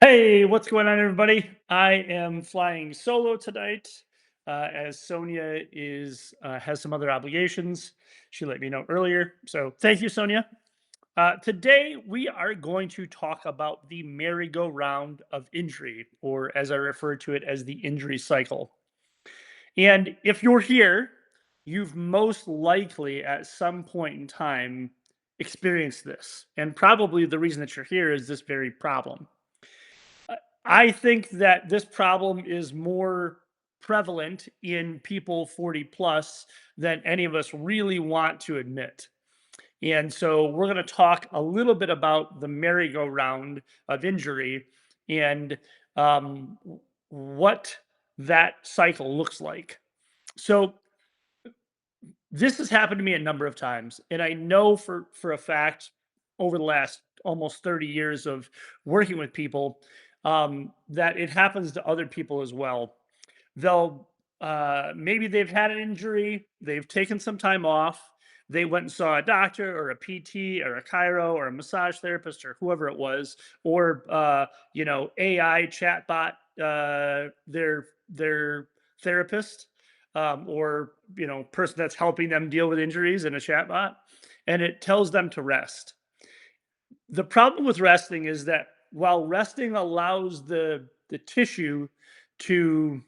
Hey, what's going on, everybody? I am flying solo tonight, as Sonia is has some other obligations. She let me know earlier, so thank you, Sonia. Today we are going to talk about the merry-go-round of injury, or as I refer to it as the injury cycle. And if you're here, you've most likely at some point in time experienced this, and probably the reason that you're here is this very problem. I think that this problem is more prevalent in people 40 plus than any of us really want to admit. And so we're going to talk a little bit about the merry-go-round of injury and um, what that cycle looks like. So this has happened to me a number of times, and I know for a fact over the last almost 30 years of working with people that it happens to other people as well. They'll maybe they've had an injury, they've taken some time off, they went and saw a doctor or a PT or a chiro or a massage therapist or whoever it was, or AI chatbot, their therapist, or person that's helping them deal with injuries in a chatbot, and it tells them to rest. The problem with resting is that while resting allows the tissue to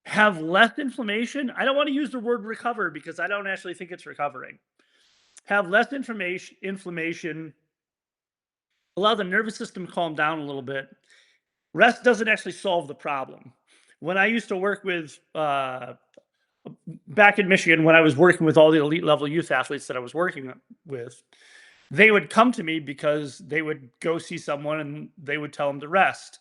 have less inflammation, I don't want to use the word recover because I don't actually think it's recovering. Have less inflammation, allow the nervous system to calm down a little bit. Rest doesn't actually solve the problem. When I used to work with back in Michigan, when I was working with all the elite level youth athletes that I was working with, they would come to me because they would go see someone and they would tell them to rest.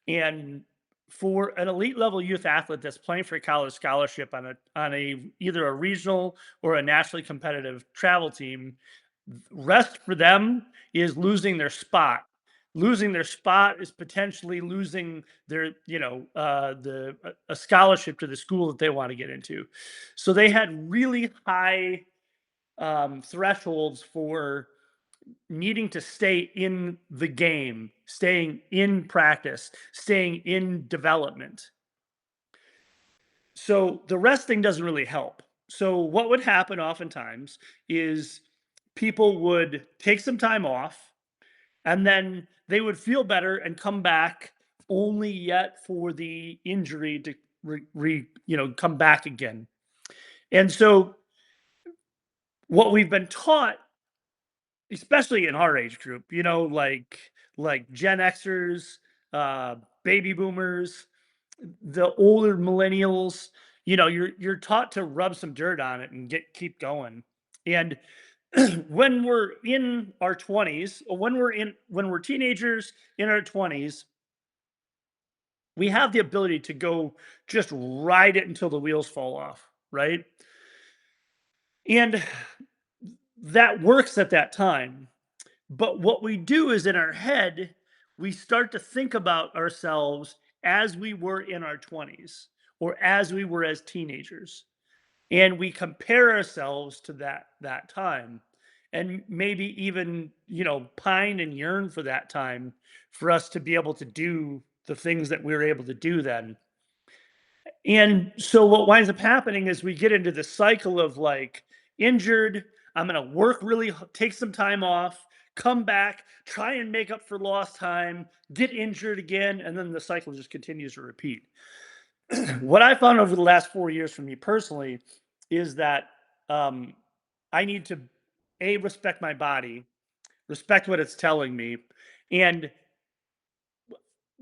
And for an elite level youth athlete that's playing for a college scholarship on a either a regional or a nationally competitive travel team, rest for them is losing their spot. Losing their spot is potentially losing their, a scholarship to the school that they want to get into. So they had really high thresholds for needing to stay in the game, staying in practice, staying in development. So the resting doesn't really help. So what would happen oftentimes is people would take some time off and then they would feel better and come back only yet for the injury to come back again. And so what we've been taught, especially in our age group, like Gen Xers, uh, baby boomers, the older millennials, you're taught to rub some dirt on it and keep going. And when we're in our 20s, or when we're teenagers in our 20s, we have the ability to go just ride it until the wheels fall off, right? And that works at that time. But what we do is in our head, we start to think about ourselves as we were in our 20s or as we were as teenagers. And we compare ourselves to that time and maybe even, pine and yearn for that time for us to be able to do the things that we were able to do then. And so what winds up happening is we get into this cycle of like injured, I'm going to work really take some time off, come back, try and make up for lost time, get injured again, and then the cycle just continues to repeat. What I found over the last 4 years for me personally is that um I need to respect my body, respect what it's telling me, and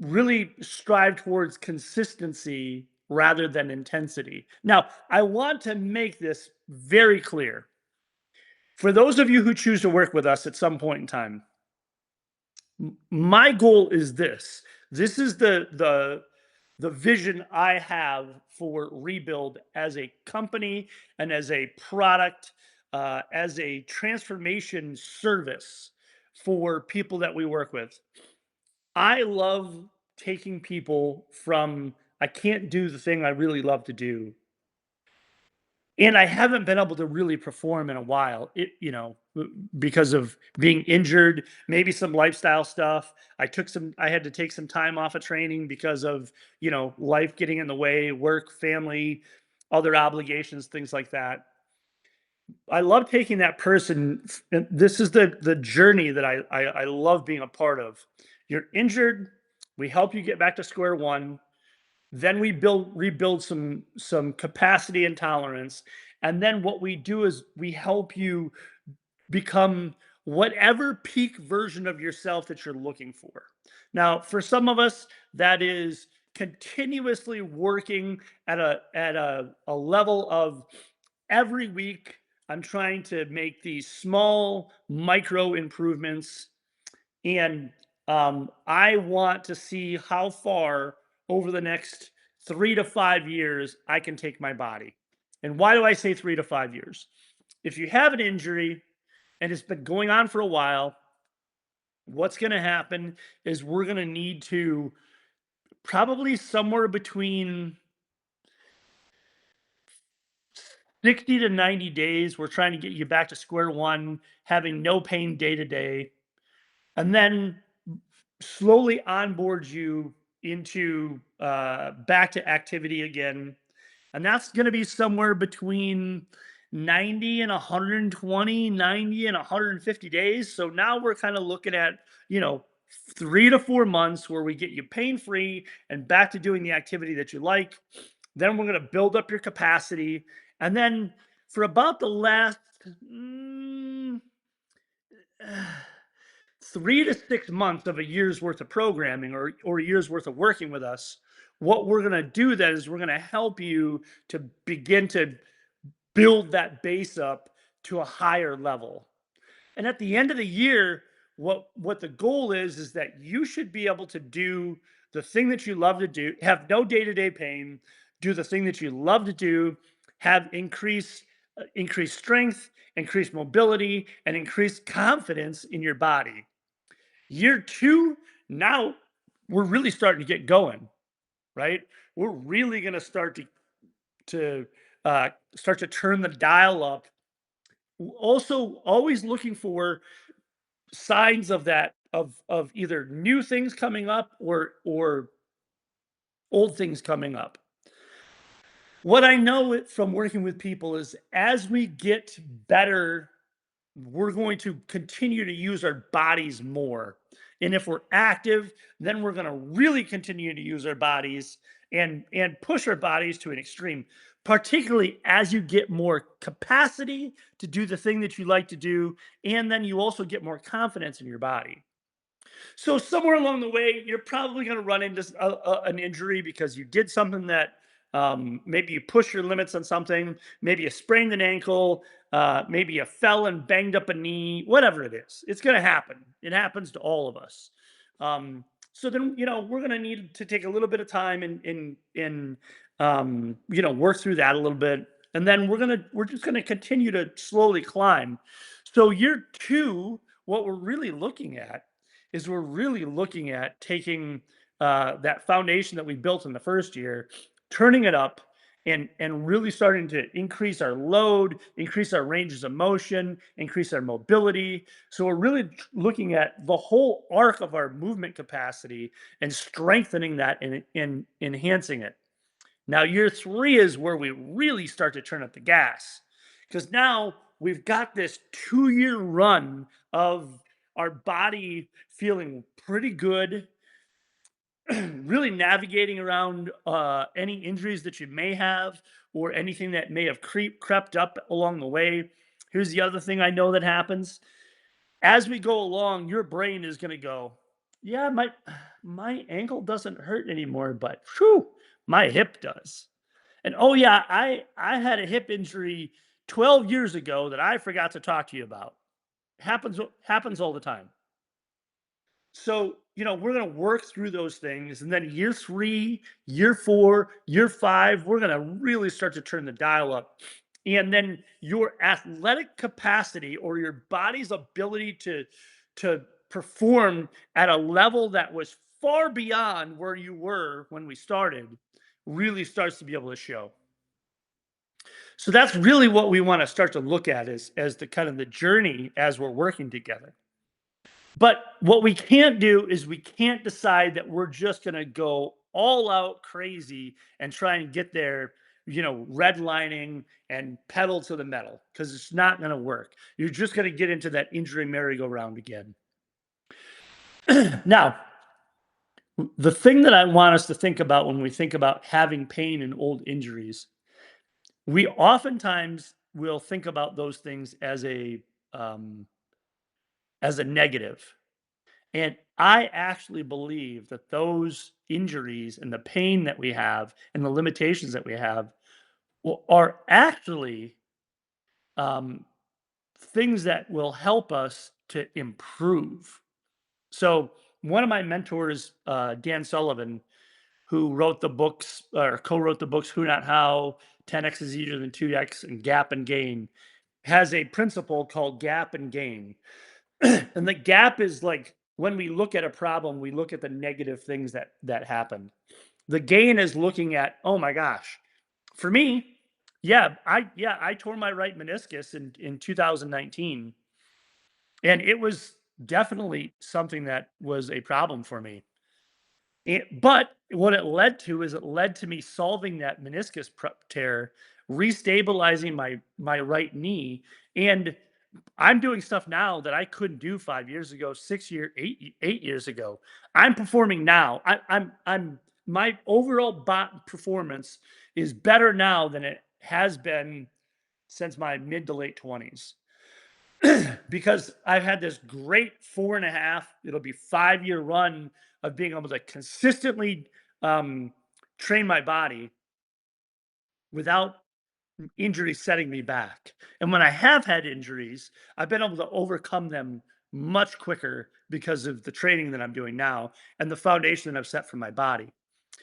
really strive towards consistency rather than intensity. Now, I want to make this very clear. For those of you who choose to work with us at some point in time, my goal is this. This is the vision I have for Rebuild as a company and as a product, as a transformation service for people that we work with. I love taking people from I can't do the thing I really love to do And I haven't been able to really perform in a while, because of being injured, maybe some lifestyle stuff. I had to take some time off of training because of, life getting in the way, work, family, other obligations, things like that. I love taking that person. And this is the journey that I love being a part of. You're injured, we help you get back to square one, then we rebuild some capacity and tolerance, and then what we do is we help you become whatever peak version of yourself that you're looking for. Now, for some of us, that is continuously working at a level of every week I'm trying to make these small micro improvements, and I want to see how far over the next 3 to 5 years I can take my body. And why do I say 3 to 5 years? If you have an injury and it's been going on for a while, what's going to happen is we're going to need to probably somewhere between 60 to 90 days. We're trying to get you back to square one, having no pain day to day, and then slowly onboard you into back to activity again. And that's going to be somewhere between 90 and 120, 90 and 150 days. So now we're kind of looking at, you know, 3 to 4 months where we get you pain free and back to doing the activity that you like. Then we're going to build up your capacity. And then for about the last mm, 3 to 6 months of a year's worth of programming or a year's worth of working with us, what we're going to do then is we're going to help you to begin to build that base up to a higher level. And at the end of the year, what the goal is that you should be able to do the thing that you love to do, have no day-to-day pain, do the thing that you love to do, have increased strength, increased mobility, and increased confidence in your body. Year two, now we're really starting to get going, right? We're really going to to start to turn the dial up. Also, always looking for signs of that of either new things coming up or old things coming up. What I know from working with people is as we get better, we're going to continue to use our bodies more. And if we're active, then we're going to really continue to use our bodies and push our bodies to an extreme, particularly as you get more capacity to do the thing that you like to do, and then you also get more confidence in your body. So somewhere along the way, you're probably going to run into an injury because you did something that maybe you push your limits on something, maybe you sprained an ankle, maybe you fell and banged up a knee, whatever it is. It's going to happen. It happens to all of us. So then, we're going to need to take a little bit of time and work through that a little bit, and then we're just gonna continue to slowly climb. So year two, what we're really looking at is we're really looking at taking that foundation that we built in the first year, turning it up, and really starting to increase our load, increase our ranges of motion, increase our mobility. So we're really looking at the whole arc of our movement capacity and strengthening that and enhancing it. Now, year three is where we really start to turn up the gas because now we've got this 2 year run of our body feeling pretty good, really navigating around any injuries that you may have or anything that may have crept up along the way. Here's the other thing I know that happens as we go along. Your brain is going to go, yeah, my ankle doesn't hurt anymore, but whew, my hip does. And oh yeah, I had a hip injury 12 years ago that I forgot to talk to you about. Happens all the time. So, we're going to work through those things, and then year 3, year 4, year 5, we're going to really start to turn the dial up. And then your athletic capacity or your body's ability to perform at a level that was far beyond where you were when we started really starts to be able to show. So that's really what we want to start to look at as the kind of the journey as we're working together. But what we can't do is we can't decide that we're just going to go all out crazy and try and get there, redlining and pedal to the metal, because it's not going to work. You're just going to get into that injury merry-go-round again. Now, the thing that I want us to think about when we think about having pain and old injuries, we oftentimes will think about those things um, as a negative. And I actually believe that those injuries and the pain that we have and the limitations that we have are actually um, things that will help us to improve. So, one of my mentors, Dan Sullivan, who wrote the books or co-wrote the books Who Not How, 10x is easier than 2x, and Gap and Gain, has a principle called gap and gain. And the gap is like when we look at a problem, we look at the negative things that happen. The gain is looking at, oh my gosh, for me, I tore my right meniscus in 2019, and it was definitely something that was a problem for me. But what it led to is it led to me solving that meniscus tear, restabilizing my right knee, and I'm doing stuff now that I couldn't do 5 years ago, 6 year, 8 years ago. I'm performing now. I'm my overall performance is better now than it has been since my mid to late 20s. Because I've had this great 4.5, it'll be 5 year run of being able to consistently um, train my body without injuries setting me back. And when I have had injuries, I've been able to overcome them much quicker because of the training that I'm doing now and the foundation that I've set for my body.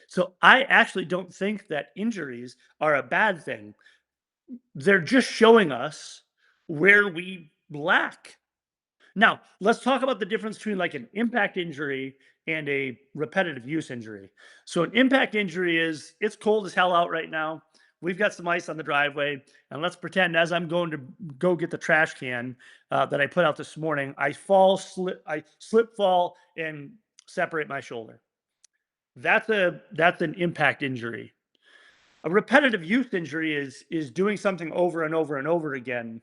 So I actually don't think that injuries are a bad thing. They're just showing us where we lack. Now, let's talk about the difference between like an impact injury and a repetitive use injury. So, an impact injury is it's cold as hell out right now. We've got some ice on the driveway, and let's pretend as I'm going to go get the trash can that I put out this morning, I slip, fall, and separate my shoulder. That's an impact injury. A repetitive use injury is doing something over and over and over again,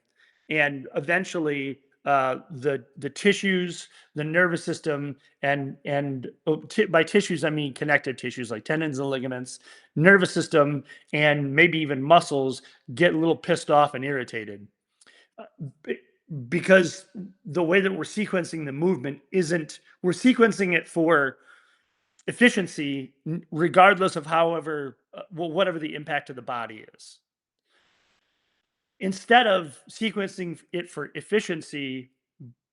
and eventually the tissues, the nervous system, and by tissues I mean connective tissues like tendons and ligaments, nervous system, and maybe even muscles get a little pissed off and irritated. Uh, be- because the way that we're sequencing the movement isn't we're sequencing it for efficiency, regardless of whatever the impact of the body is. Instead of sequencing it for efficiency,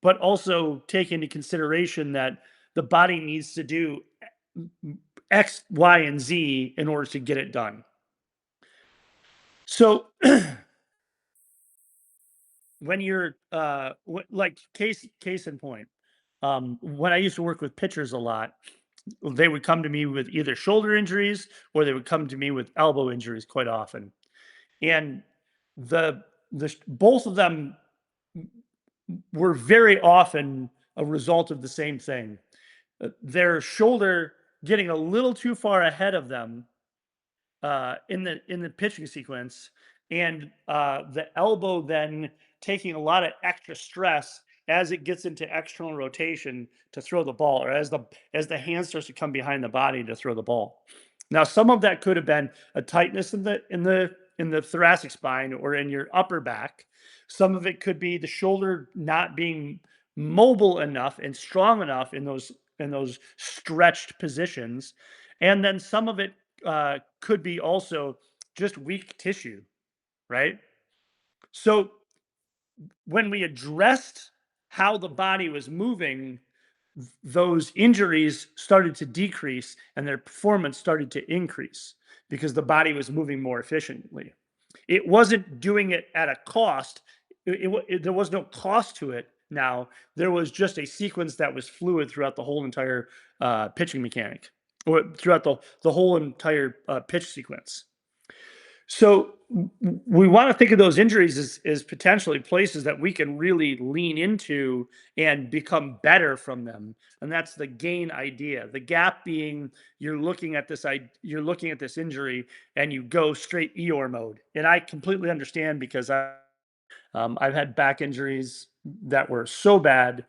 but also take into consideration that the body needs to do X, Y, and Z in order to get it done. So when you're like case in point, when I used to work with pitchers a lot, they would come to me with either shoulder injuries or they would come to me with elbow injuries quite often. And both of them were very often a result of the same thing. Their shoulder getting a little too far ahead of them in the pitching sequence, and the elbow then taking a lot of extra stress as it gets into external rotation to throw the ball, or as the hand starts to come behind the body to throw the ball. Now, some of that could have been a tightness in the thoracic spine or in your upper back. Some of it could be the shoulder not being mobile enough and strong enough in those stretched positions, and then some of it could be also just weak tissue, right? So when we addressed how the body was moving, those injuries started to decrease and their performance started to increase because the body was moving more efficiently. It wasn't doing it at a cost. There was no cost to it. Now there was just a sequence that was fluid throughout the whole entire pitching mechanic, or throughout the whole entire pitch sequence. So we want to think of those injuries as potentially places that we can really lean into and become better from them. And that's the gain idea. The gap being you're looking at this injury and you go straight Eeyore mode. And I completely understand because I've had back injuries that were so bad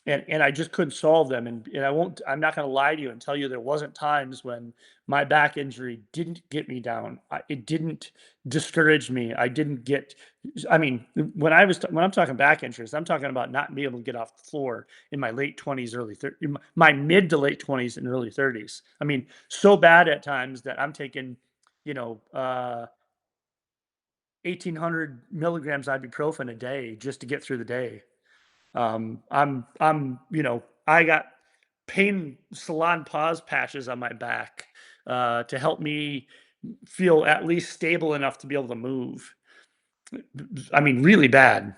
and I just couldn't solve them. And I'm not going to lie to you and tell you there wasn't times when my back injury didn't get me down. It didn't discourage me. I didn't get. I mean, when I'm talking back injuries, I'm talking about not being able to get off the floor in my late 20s, early 30s, my mid to late 20s and early 30s. I mean, so bad at times that I'm taking, you know, 1,800 milligrams ibuprofen a day just to get through the day. I got pain salon pause patches on my back to help me feel at least stable enough to be able to move. I mean, really bad.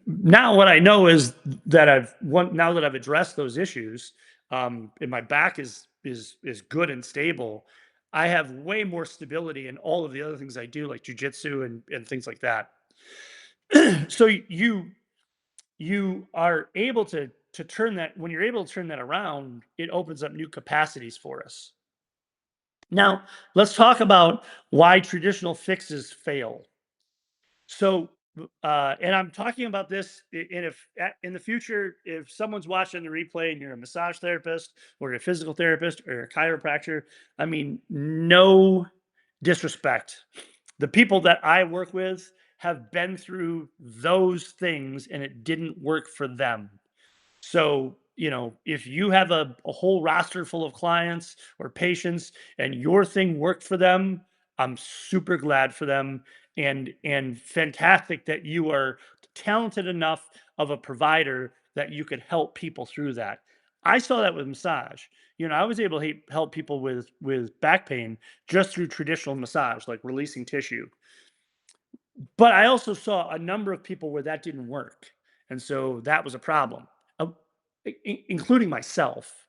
Now, what I know is that now that I've addressed those issues, and my back is good and stable. I have way more stability in all of the other things I do, like jujitsu and things like that. So you are able to turn that when you're able to turn that around, it opens up new capacities for us. Now, let's talk about why traditional fixes fail. So, and I'm talking about this in the future, if someone's watching the replay and you're a massage therapist or a physical therapist or a chiropractor, I mean, no disrespect. The people that I work with have been through those things and it didn't work for them. So, if you have a whole roster full of clients or patients and your thing worked for them, I'm super glad for them and fantastic that you are talented enough of a provider that you could help people through that. I saw that with massage. I was able to help people with back pain just through traditional massage, like releasing tissue. But I also saw a number of people where that didn't work, and so that was a problem, uh, including myself.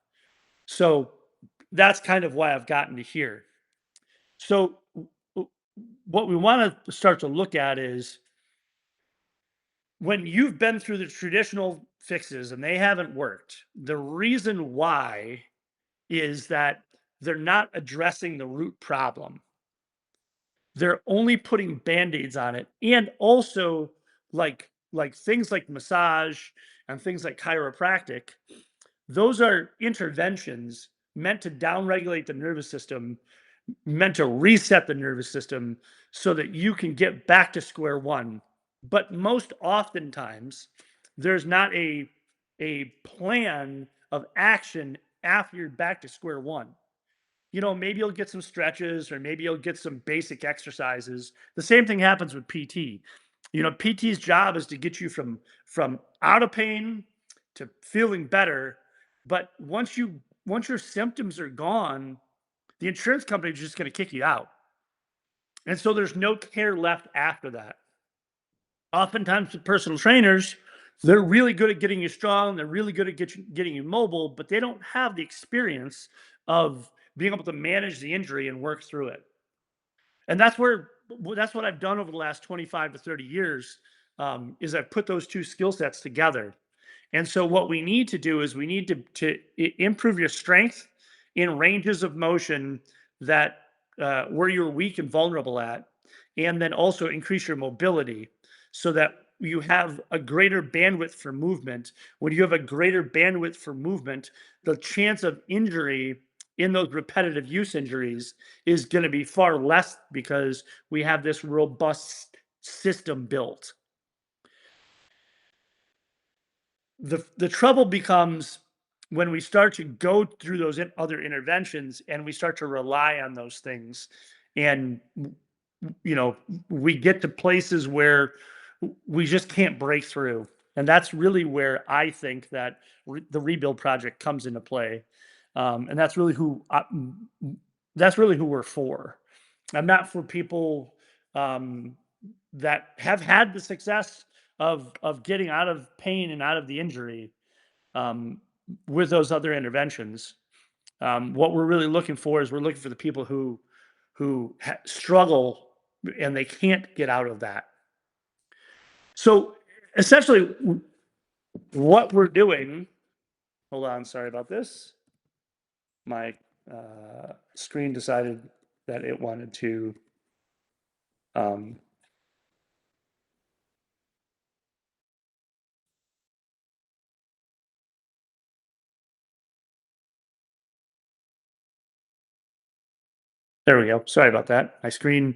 So that's kind of why I've gotten to here. So w- what we want to start to look at is when you've been through the traditional fixes and they haven't worked, the reason why is that they're not addressing the root problem. They're only putting band-aids on it, and also, like things like massage and things like chiropractic, those are interventions meant to downregulate the nervous system, meant to reset the nervous system so that you can get back to square one. But most oftentimes, there's not a plan of action after you're back to square one. Maybe you'll get some stretches or maybe you'll get some basic exercises. The same thing happens with PT. PT's job is to get you from out of pain to feeling better. But once your symptoms are gone, the insurance company is just going to kick you out. And so there's no care left after that. Oftentimes with personal trainers, they're really good at getting you strong, they're really good at getting you mobile, but they don't have the experience of being able to manage the injury and work through it. And that's what I've done over the last 25 to 30 years, is I've put those two skill sets together. And so what we need to do is we need to improve your strength in ranges of motion that where you're weak and vulnerable at, and then also increase your mobility so that you have a greater bandwidth for movement. When you have a greater bandwidth for movement, the chance of injury in those repetitive use injuries is going to be far less because we have this robust system built. The trouble becomes when we start to go through those other interventions and we start to rely on those things and you know we get to places where we just can't break through, and that's really where I think that the rebuild project comes into play. And that's really who we're for. I'm not for people um, that have had the success of getting out of pain and out of the injury um, with those other interventions. What we're really looking for is we're looking for the people who struggle and they can't get out of that. So essentially, what we're doing, hold on, sorry about this. My screen decided that it wanted to, um, there we go. Sorry about that. My screen,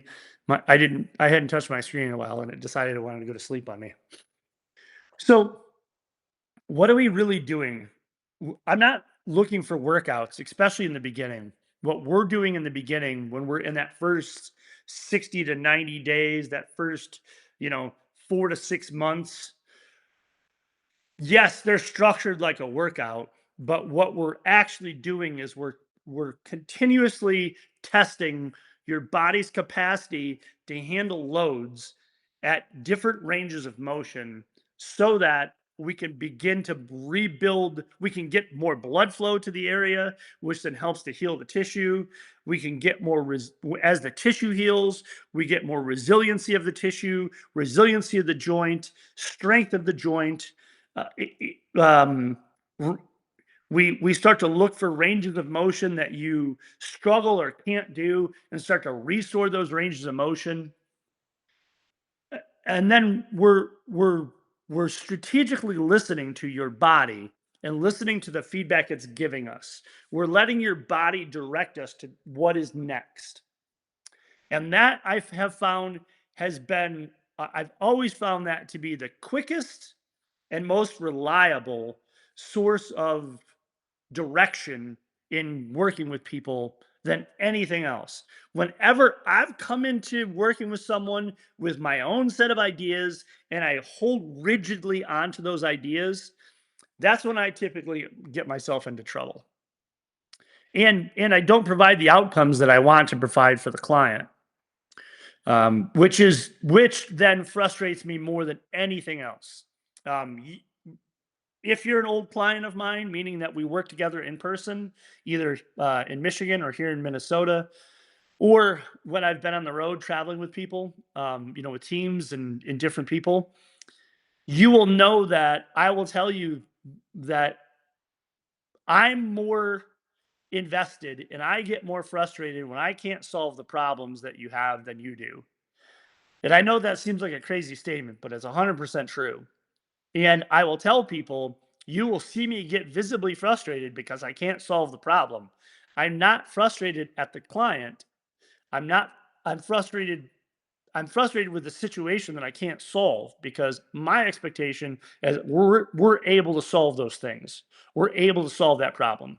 I hadn't touched my screen in a while and it decided it wanted to go to sleep on me. So what are we really doing? I'm not looking for workouts, especially in the beginning. What we're doing in the beginning when we're in that first 60 to 90 days, that first, you know, 4 to 6 months, yes, they're structured like a workout, but what we're actually doing is we're continuously testing your body's capacity to handle loads at different ranges of motion so that we can begin to rebuild. We can get more blood flow to the area, which then helps to heal the tissue. We can get more as the tissue heals, we get more resiliency of the tissue, resiliency of the joint, strength of the joint. R- we start to look for ranges of motion that you struggle or can't do and start to restore those ranges of motion. And then we're strategically listening to your body and listening to the feedback it's giving us. We're letting your body direct us to what is next. And that I have found has been, I've always found that to be the quickest and most reliable source of direction in working with people than anything else. Whenever I've come into working with someone with my own set of ideas and I hold rigidly onto those ideas, that's when I typically get myself into trouble. And I don't provide the outcomes that I want to provide for the client, which then frustrates me more than anything else. Um, if you're an old client of mine, meaning that we work together in person, either in Michigan or here in Minnesota, or when I've been on the road traveling with people, with teams and different people, you will know that I will tell you that I'm more invested and I get more frustrated when I can't solve the problems that you have than you do. And I know that seems like a crazy statement, but it's 100% true. And I will tell people, you will see me get visibly frustrated because I can't solve the problem. I'm not frustrated at the client. I'm not, I'm frustrated. I'm frustrated with the situation that I can't solve because my expectation is we're able to solve those things. We're able to solve that problem.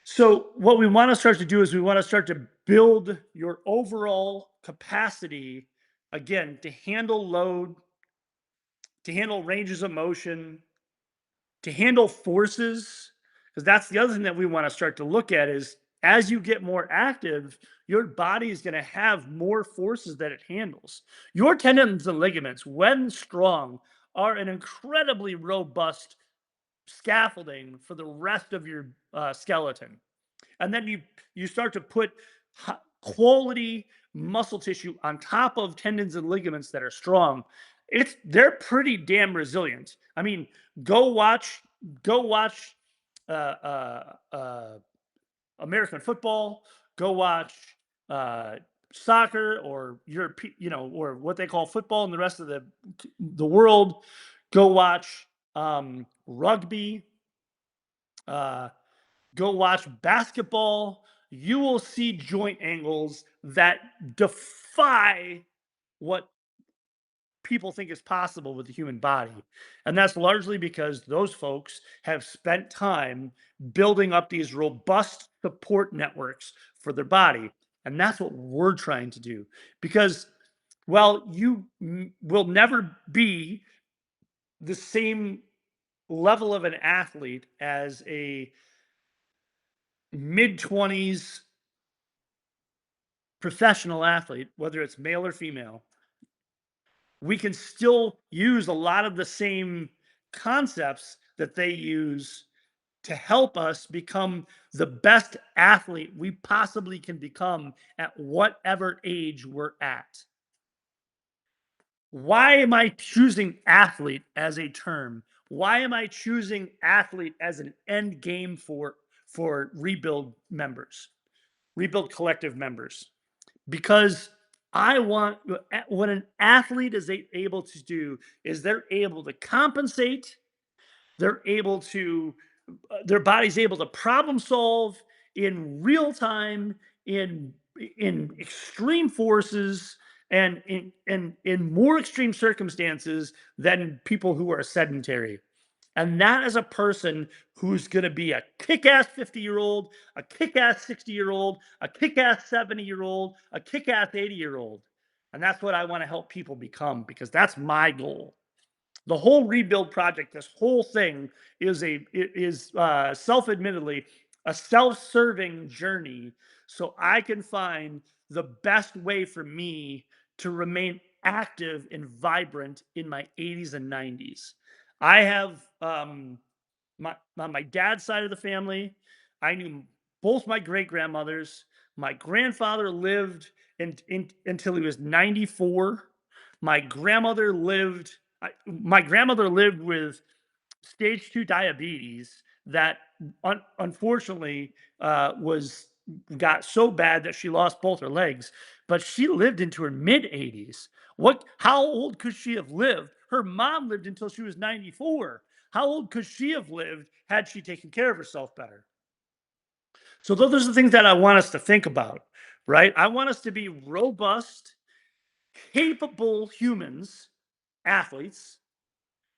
So what we want to start to do is we want to start to build your overall capacity again to handle load, to handle ranges of motion, to handle forces, because that's the other thing that we want to start to look at is as you get more active, your body is going to have more forces that it handles. Your tendons and ligaments, when strong, are an incredibly robust scaffolding for the rest of your skeleton. And then you start to put quality muscle tissue on top of tendons and ligaments that are strong. They're pretty damn resilient. I mean, go watch go watch uh, uh, uh, American football. Go watch uh, soccer or Europe, or what they call football in the rest of the world. Go watch rugby. Uh, Go watch basketball. You will see joint angles that defy what people think is possible with the human body. And that's largely because those folks have spent time building up these robust support networks for their body. And that's what we're trying to do. Because, well, you will never be the same level of an athlete as a mid 20s professional athlete, whether it's male or female, we can still use a lot of the same concepts that they use to help us become the best athlete we possibly can become at whatever age we're at. Why am I choosing athlete as a term? Why am I choosing athlete as an end game for rebuild members, rebuild collective members? Because I want what an athlete is able to do is they're able to compensate, they're able to their body's able to problem solve in real time in extreme forces and in more extreme circumstances than people who are sedentary. And that is a person who's going to be a kick-ass 50-year-old, a kick-ass 60-year-old, a kick-ass 70-year-old, a kick-ass 80-year-old. And that's what I want to help people become because that's my goal. The whole rebuild project, this whole thing is self-admittedly a self-serving journey, so I can find the best way for me to remain active and vibrant in my 80s and 90s. I have my on my dad's side of the family. I knew both my great grandmothers. My grandfather lived until he was 94. My grandmother lived my grandmother lived with stage 2 diabetes that unfortunately was got so bad that she lost both her legs, but she lived into her mid 80s. What how old could she have lived? Her mom lived until she was 94. How old could she have lived had she taken care of herself better? So those are the things that I want us to think about, right? I want us to be robust, capable humans, athletes,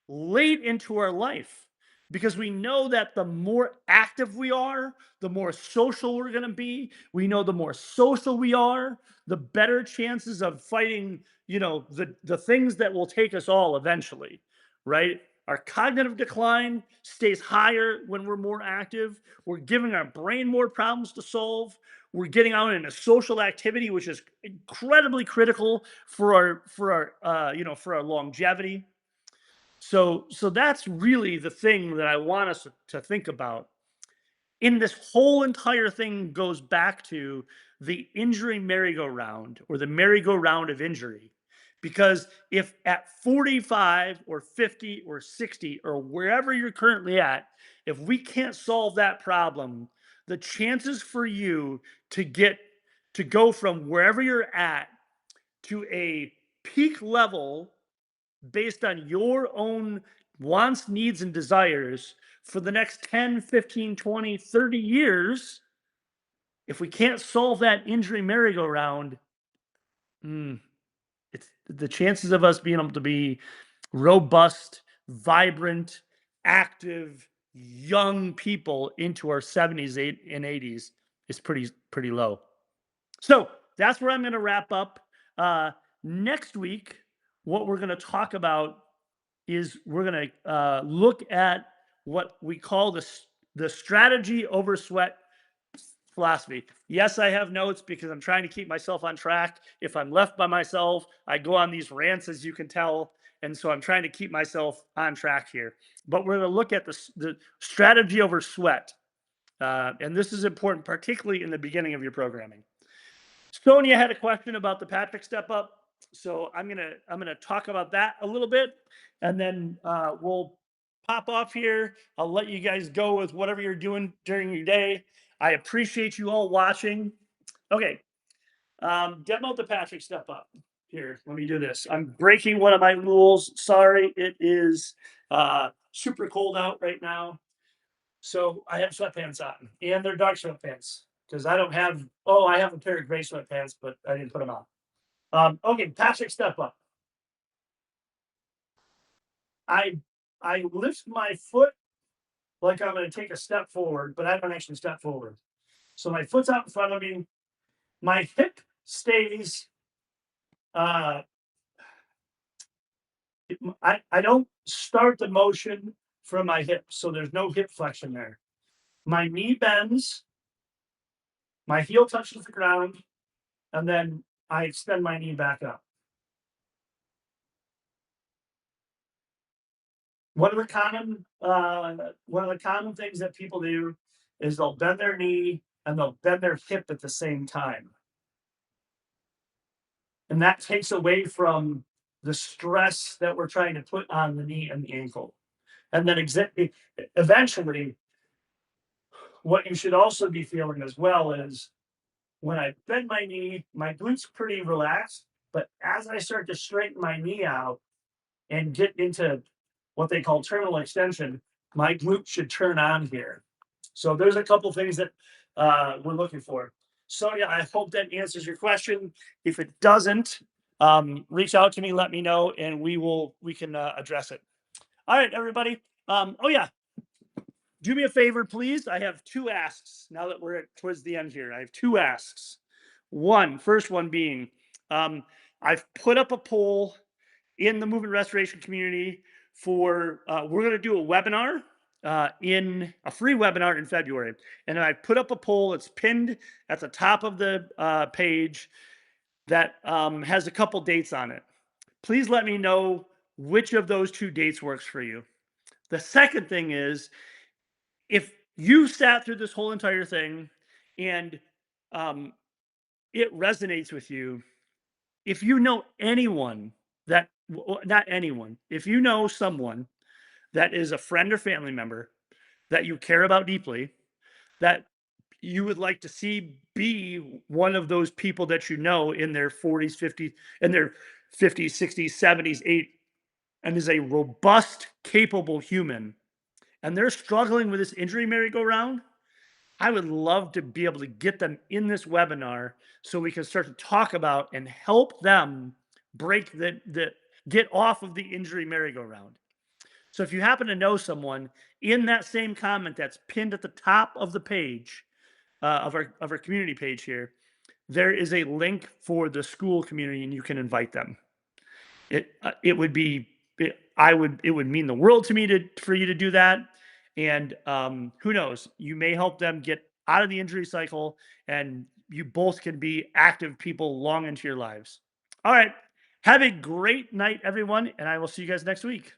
late into our life because we know that the more active we are, the more social we're going to be. We know the more social we are, the better chances of fighting, the things that will take us all eventually, right? Our cognitive decline stays higher when we're more active. We're giving our brain more problems to solve. We're getting out into social activity, which is incredibly critical for our longevity. So that's really the thing that I want us to think about. In this whole entire thing goes back to the injury merry-go-round or the merry-go-round of injury. Because if at 45 or 50 or 60 or wherever you're currently at, if we can't solve that problem, the chances for you to go from wherever you're at to a peak level based on your own wants, needs, and desires for the next 10, 15, 20, 30 years, if we can't solve that injury merry-go-round, mm, it's the chances of us being able to be robust, vibrant, active, young people into our 70s and 80s is pretty low. So that's where I'm going to wrap up. Next week, what we're going to talk about is we're going to look at what we call the strategy over sweat philosophy. Yes, I have notes because I'm trying to keep myself on track. If I'm left by myself, I go on these rants, as you can tell. And so I'm trying to keep myself on track here. But we're going to look at the strategy over sweat. And this is important, particularly in the beginning of your programming. Sonia had a question about the Patrick step up, so I'm gonna talk about that a little bit, and then we'll pop off here. I'll let you guys go with whatever you're doing during your day. I appreciate you all watching. Okay, demo the Patrick step up. Here, let me do this. I'm breaking one of my rules. Sorry, it is super cold out right now. So I have sweatpants on, and they're dark sweatpants because I don't have. Oh, I have a pair of gray sweatpants, but I didn't put them on. Okay, Patrick, step up. I I lift my foot like I'm going to take a step forward, but I don't actually step forward. So my foot's out in front of me. My hip stays. Uh, I don't start the motion from my hip, so there's no hip flexion there. My knee bends. My heel touches the ground, and then I extend my knee back up. One of the common things that people do is they'll bend their knee and they'll bend their hip at the same time. And that takes away from the stress that we're trying to put on the knee and the ankle. And then eventually, what you should also be feeling as well is when I bend my knee, my glutes pretty relaxed. But as I start to straighten my knee out and get into what they call terminal extension, my glute should turn on here. So there's a couple things that we're looking for. So yeah, I hope that answers your question. If it doesn't, reach out to me, let me know, and we can address it. All right, everybody. Oh yeah, do me a favor, please. I have two asks now that we're towards the end here. I have two asks. First one being, I've put up a poll in the movement restoration community for we're going to do a webinar in a free webinar in February, and I put up a poll. It's pinned at the top of the page that has a couple dates on it. Please let me know which of those two dates works for you. The second thing is, if you sat through this whole entire thing and um, it resonates with you, if you know anyone that, not anyone, if you know someone that is a friend or family member that you care about deeply, that you would like to see be one of those people that you know in their 40s, 50s, in their 50s, 60s, 70s, 80s, and is a robust, capable human, and they're struggling with this injury merry-go-round, I would love to be able to get them in this webinar so we can start to talk about and help them break the get off of the injury merry-go-round. So if you happen to know someone, in that same comment that's pinned at the top of the page of our community page here, there is a link for the school community, and you can invite them. It would be it would mean the world to me to for you to do that. And who knows, you may help them get out of the injury cycle, and you both can be active people long into your lives. All right, have a great night, everyone, and I will see you guys next week.